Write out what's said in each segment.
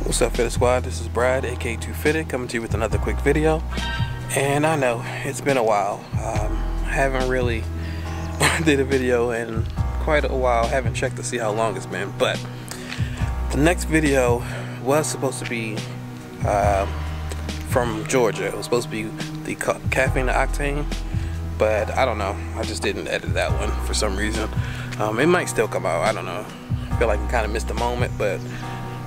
What's up, Fit Squad? This is Brad, aka Fit, coming to you with another quick video. And I know it's been a while. I haven't really did a video in quite a while. Haven't checked to see how long it's been. But the next video was supposed to be from Georgia. It was supposed to be the caffeine to octane, but I don't know. I just didn't edit that one for some reason. It might still come out. I don't know. I feel like I kind of missed the moment, but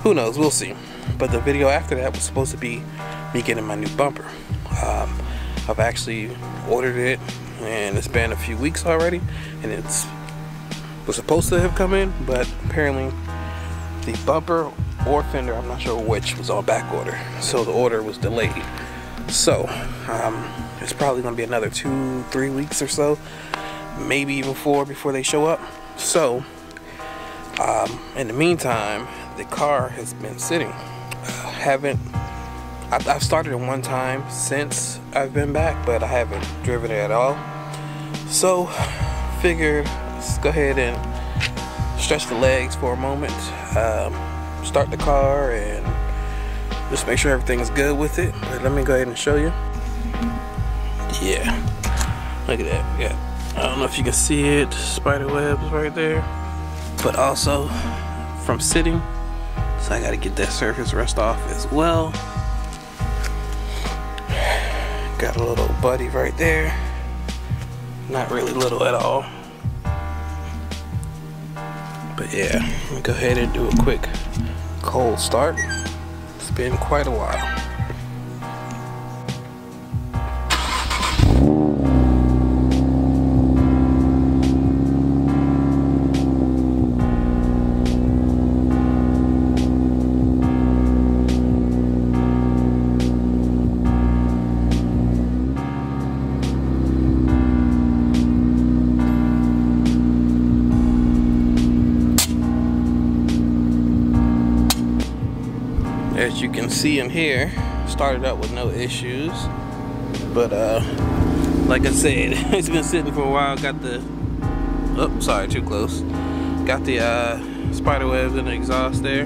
who knows? We'll see. But the video after that was supposed to be me getting my new bumper. I've actually ordered it, and it's been a few weeks already, and was supposed to have come in, but apparently the bumper or fender, I'm not sure which, was on back order, so the order was delayed. So it's probably gonna be another 2-3 weeks or so, maybe even 4 before they show up. So in the meantime, the car has been sitting. I've started it one time since I've been back, but I haven't driven it at all. So figured let's go ahead and stretch the legs for a moment, start the car, and just make sure everything's good with it. But let me go ahead and show you. Yeah, look at that. Yeah, I don't know if you can see it, spider webs right there, but also from sitting, so I got to get that surface rust off as well. Got a little buddy right there, not really little at all. But yeah, let me go ahead and do a quick cold start. It's been quite a while. As you can see in here, started out with no issues, but like I said, it's been sitting for a while. Got the, oh sorry, too close, got the spider webs in the exhaust there.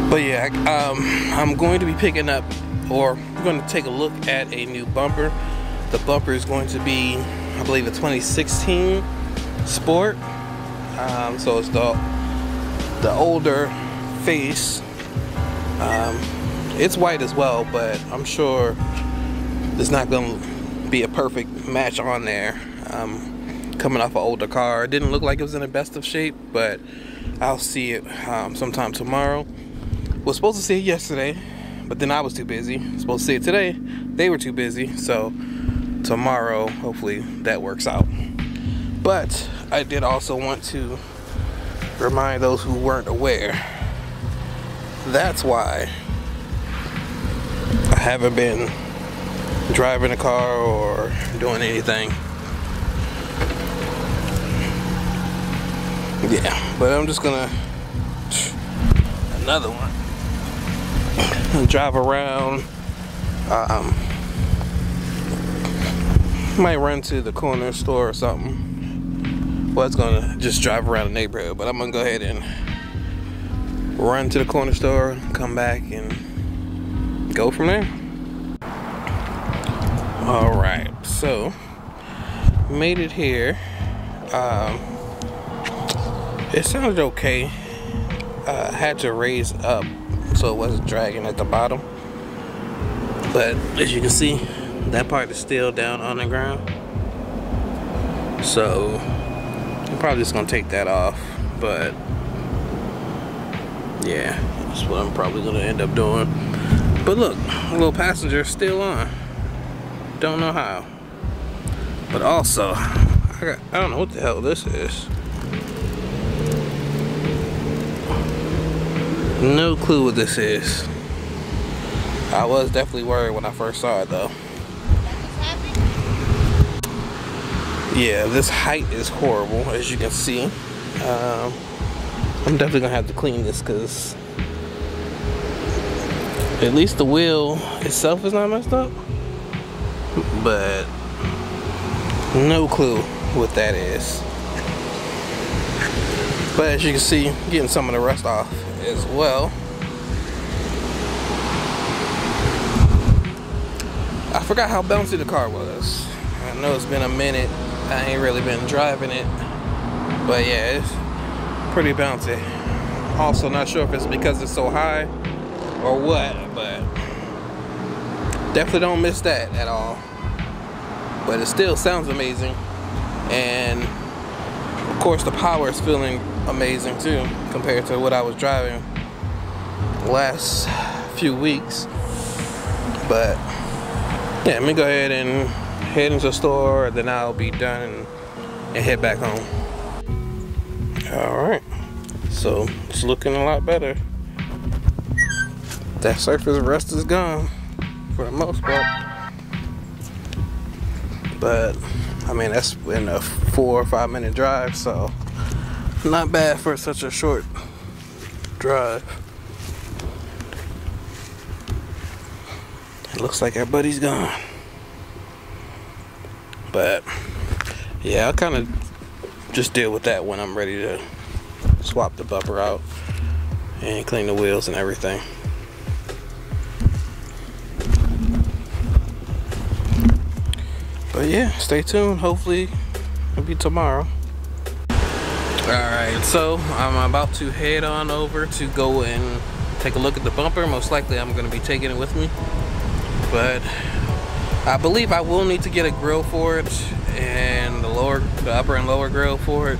But yeah, I'm going to be picking up, or we're going to take a look at a new bumper. The bumper is going to be, I believe, a 2016 Sport. So it's the older face. It's white as well, but I'm sure it's not gonna be a perfect match on there. Coming off an older car, it didn't look like it was in the best of shape, but I'll see it sometime tomorrow. Was supposed to see it yesterday, but then I was too busy. Supposed to see it today, they were too busy, so tomorrow hopefully that works out. But I did also want to remind those who weren't aware, that's why I haven't been driving a car or doing anything. Yeah, but I'm just gonna another one drive around. Might run to the corner store or something. Well, it's gonna just drive around the neighborhood, but I'm gonna go ahead and run to the corner store, come back, and go from there. All right, so made it here. It sounded okay. Had to raise up so it wasn't dragging at the bottom, but as you can see, that part is still down on the ground. So I'm probably just gonna take that off, but yeah, that's what I'm probably gonna end up doing. But look, a little passenger still on. Don't know how. But also, I don't know what the hell this is. No clue what this is. I was definitely worried when I first saw it though. Yeah, this height is horrible, as you can see. I'm definitely gonna have to clean this, because at least the wheel itself is not messed up, but no clue what that is. But as you can see, getting some of the rust off as well. I forgot how bouncy the car was. I know it's been a minute. I ain't really been driving it. But yeah, it's pretty bouncy. Also not sure if it's because it's so high or what, but definitely don't miss that at all. But it still sounds amazing. And of course the power is feeling amazing too compared to what I was driving last few weeks. But yeah, let me go ahead and head into the store, then I'll be done and head back home. Alright, so it's looking a lot better. That surface rust is gone for the most part. But I mean, that's in a 4 or 5 minute drive, so not bad for such a short drive. It looks like everybody's gone. But yeah, I'll kind of just deal with that when I'm ready to swap the bumper out and clean the wheels and everything. But yeah, stay tuned. Hopefully it'll be tomorrow. Alright, so I'm about to head on over to go and take a look at the bumper. Most likely I'm going to be taking it with me. But I believe I will need to get a grill for it and the upper and lower grill for it.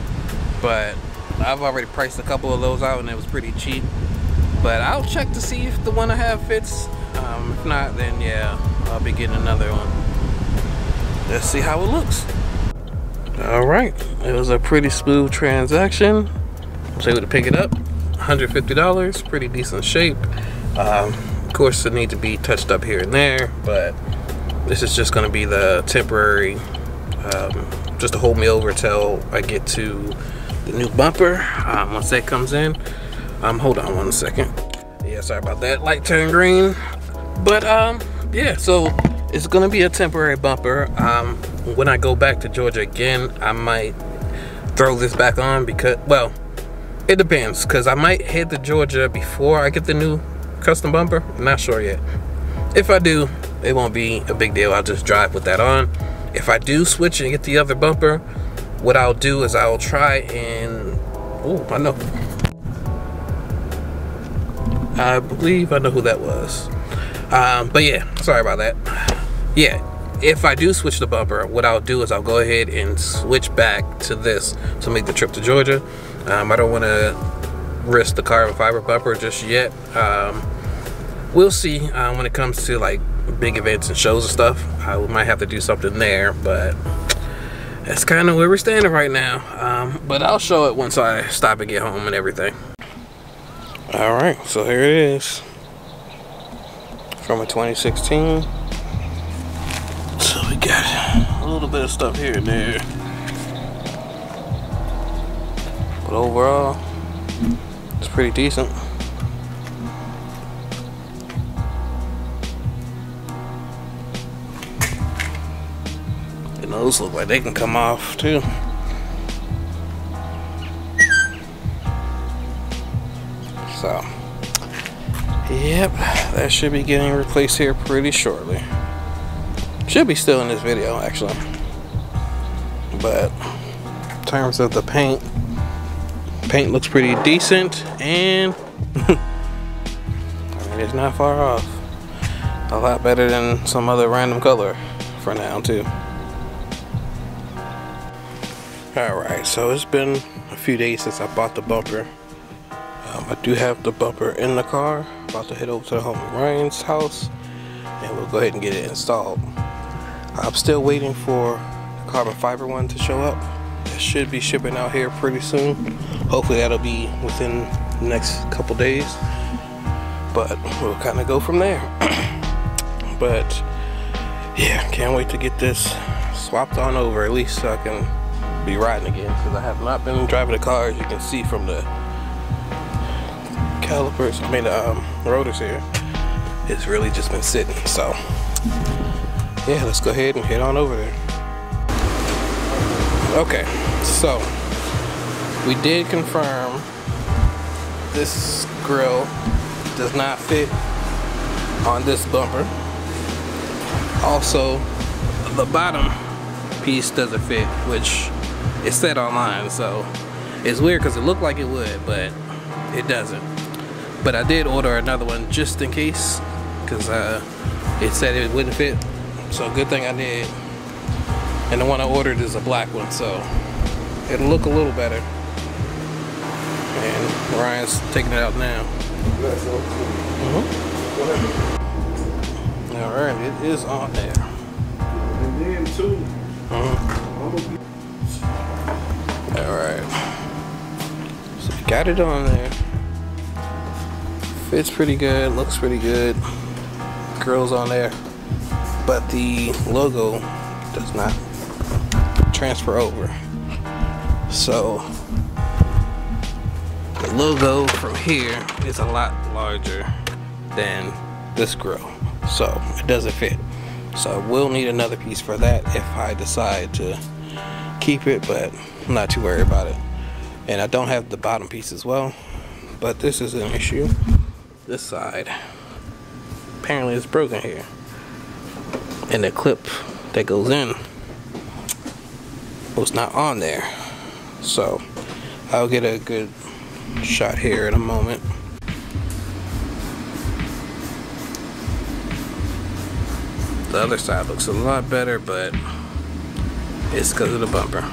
But I've already priced a couple of those out and it was pretty cheap. But I'll check to see if the one I have fits. If not, then yeah, I'll be getting another one. Let's see how it looks. Alright, it was a pretty smooth transaction. I was able to pick it up. $150, pretty decent shape. Of course, it needs to be touched up here and there, but this is just going to be the temporary, just to hold me over till I get to the new bumper. Once that comes in, hold on 1 second. Yeah, sorry about that. Light turned green. But yeah, so it's gonna be a temporary bumper. When I go back to Georgia again, I might throw this back on because, well, it depends, because I might head to Georgia before I get the new custom bumper. I'm not sure yet. If I do, it won't be a big deal. I'll just drive with that on. If I do switch and get the other bumper, what I'll do is I'll try and, oh, I know. I believe I know who that was. But yeah, sorry about that. Yeah, if I do switch the bumper, what I'll do is I'll go ahead and switch back to this to make the trip to Georgia. I don't want to risk the carbon fiber bumper just yet. We'll see when it comes to like big events and shows and stuff. We might have to do something there, but that's kind of where we're standing right now. But I'll show it once I stop and get home and everything. All right, so here it is from a 2016. So we got a little bit of stuff here and there, but overall it's pretty decent. And those look like they can come off too. So yep, that should be getting replaced here pretty shortly. Should be still in this video actually, but in terms of the paint looks pretty decent, and I mean, it's not far off. A lot better than some other random color for now too. Alright, so it's been a few days since I bought the bumper. I do have the bumper in the car. About to head over to the homie Ryan's house and we'll go ahead and get it installed. I'm still waiting for the carbon fiber one to show up. It should be shipping out here pretty soon. Hopefully that'll be within the next couple days, but we'll kind of go from there. But yeah, can't wait to get this swapped on over, at least so I can be riding again, because I have not been driving the car, as you can see from the calipers, I mean the rotors here. It's really just been sitting. So yeah, let's go ahead and head on over there. Okay, so we did confirm this grill does not fit on this bumper. Also, the bottom piece doesn't fit, which is said online, so it's weird because it looked like it would, but it doesn't. But I did order another one just in case, because it said it wouldn't fit, so good thing I did. And the one I ordered is a black one, so it'll look a little better. And Ryan's taking it out now. Alright, it is on there. And then too. Alright. So we got it on there. Fits pretty good, looks pretty good. Grill's on there. But the logo does not transfer over. So the logo from here is a lot larger than this grill, so it doesn't fit. So I will need another piece for that if I decide to keep it, but I'm not too worried about it. And I don't have the bottom piece as well, but this is an issue. This side apparently is broken here, and the clip that goes in was not on there. So I'll get a good shot here in a moment. The other side looks a lot better, but it's because of the bumper.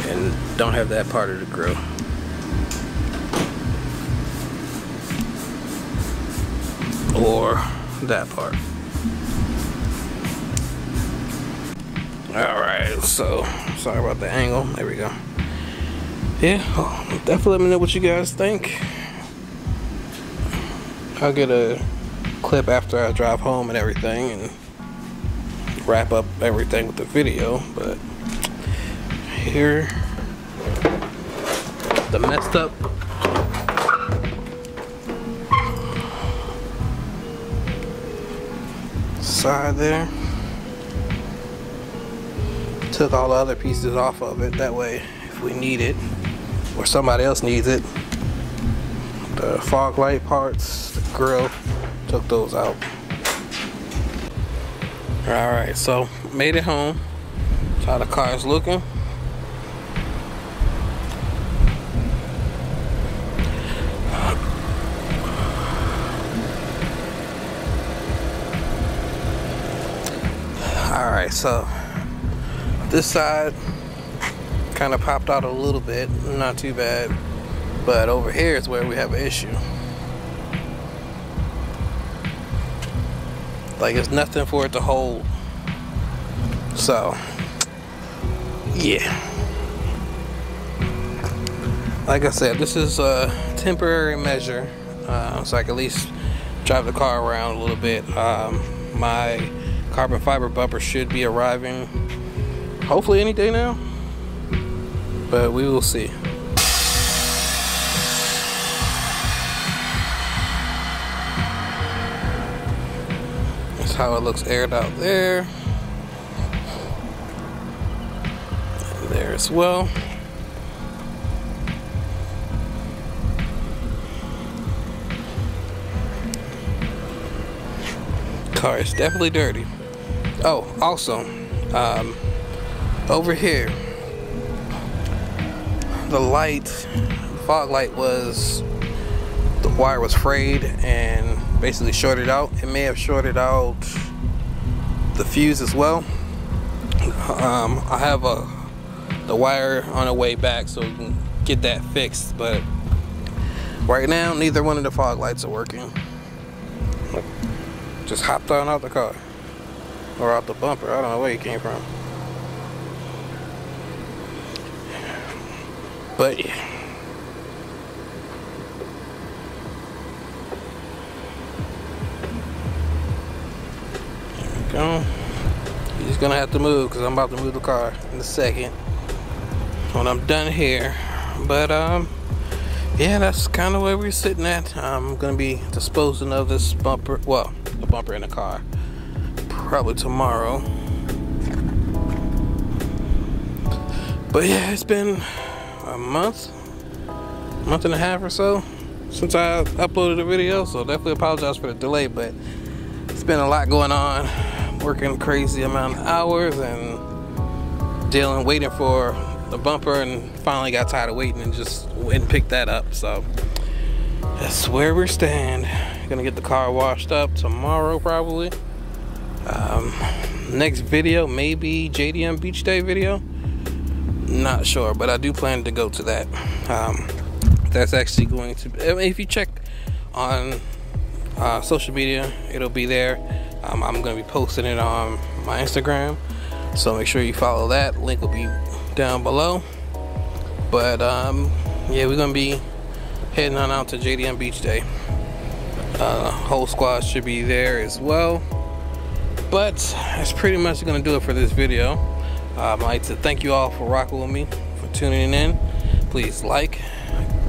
And don't have that part of the grill. Or that part. Alright, so sorry about the angle. There we go. Yeah, definitely let me know what you guys think. I'll get a clip after I drive home and everything and wrap up everything with the video. But here, the messed up side there. Took all the other pieces off of it, that way if we need it or somebody else needs it. The fog light parts, the grill, took those out. Alright, so made it home. That's how the car is looking. Alright, so this side kind of popped out a little bit, not too bad, but over here is where we have an issue. Like, it's nothing for it to hold. So yeah, like I said, this is a temporary measure, so I can at least drive the car around a little bit. My carbon fiber bumper should be arriving hopefully any day now, but we will see. That's how it looks aired out there. And there as well. Car is definitely dirty. Oh, also, over here, the light, fog light was, the wire was frayed and basically shorted out. It may have shorted out the fuse as well. I have the wire on the way back so we can get that fixed, but right now neither one of the fog lights are working. Just hopped on out the car. Or out the bumper. I don't know where he came from. But yeah. There we go. He's gonna have to move because I'm about to move the car in a second when I'm done here. But yeah, that's kind of where we're sitting at. I'm gonna be disposing of this bumper, well, the bumper in the car, probably tomorrow. But yeah, it's been a month and a half or so since I uploaded a video, so definitely apologize for the delay, but it's been a lot going on, working crazy amount of hours and waiting for the bumper, and finally got tired of waiting and just went and picked that up. So that's where we stand. Gonna get the car washed up tomorrow probably. Next video maybe JDM Beach Day video, not sure, but I do plan to go to that. That's actually going to be, if you check on social media, it'll be there. I'm going to be posting it on my Instagram, so make sure you follow that. Link will be down below. But yeah, we're going to be heading on out to JDM Beach Day. Whole squad should be there as well. But that's pretty much going to do it for this video. I'd like to thank you all for rocking with me, for tuning in. Please like.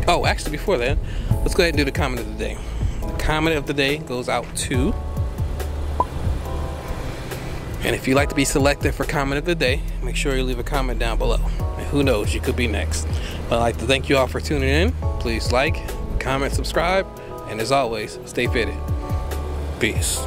Oh, actually, before that, let's go ahead and do the comment of the day. The comment of the day goes out to, and if you'd like to be selected for comment of the day, make sure you leave a comment down below. And who knows, you could be next. But I'd like to thank you all for tuning in. Please like, comment, subscribe, and as always, stay fitted. Peace.